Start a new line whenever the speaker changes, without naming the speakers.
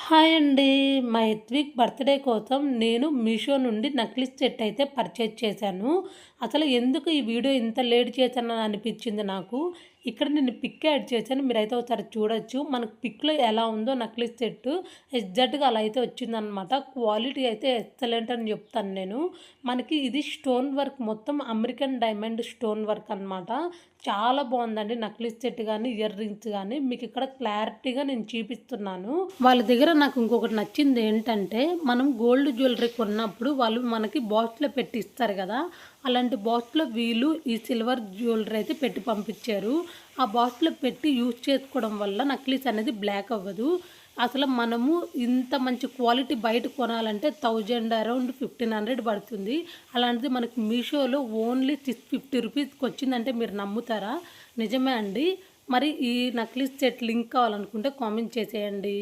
Hi అండి. మా Hethvik birthday కోసం నేను మీషో నుండి నక్లీస్ సెట్ అయితే పర్చేజ్ చేశాను. అసలు ఎందుకు ఈ వీడియో ఇంత లేట్ చేశానని అనిపించింది నాకు. ఇక్కడ నేను పిక్ యాడ్ చేశాను. మీరైతే ఒకసారి చూడొచ్చు. మనకు పిక్‌లో ఎలా ఉందో నక్లీస్ సెట్ ఎగ్జాక్ట్‌గా అలా అయితే వచ్చిందనమాట. క్వాలిటీ అయితే ఎక్సలెంట్ అని చెప్తాను నేను. మనకి ఇది స్టోన్ వర్క్ మొత్తం అమెరికన్ డైమండ్ స్టోన్ వర్క్ అనమాట. చాలా బాగుందండి. నక్లీస్ సెట్ కానీ ఇయర్ రింగ్స్ కానీ మీకు ఇక్కడ క్లారిటీగా నేను చూపిస్తున్నాను. వాళ్ళ దగ్గర నాకు ఇంకొకటి నచ్చింది ఏంటంటే, మనం గోల్డ్ జ్యువెలరీ కొన్నప్పుడు వాళ్ళు మనకి బాక్స్లో పెట్టి ఇస్తారు కదా, అలాంటి బాక్స్లో వీళ్ళు ఈ సిల్వర్ జ్యువెలరీ అయితే పెట్టి పంపించారు. ఆ బాక్స్లో పెట్టి యూజ్ చేసుకోవడం వల్ల నక్లీస్ అనేది బ్లాక్ అవ్వదు. అసలు మనము ఇంత మంచి క్వాలిటీ బయట కొనాలంటే అరౌండ్ 1500 పడుతుంది. అలాంటిది మనకి మీషోలో ఓన్లీ 650 రూపీస్కి వచ్చిందంటే మీరు నమ్ముతారా? నిజమే అండి. మరి ఈ నక్లీస్ సెట్ లింక్ కావాలనుకుంటే కామెంట్ చేసేయండి.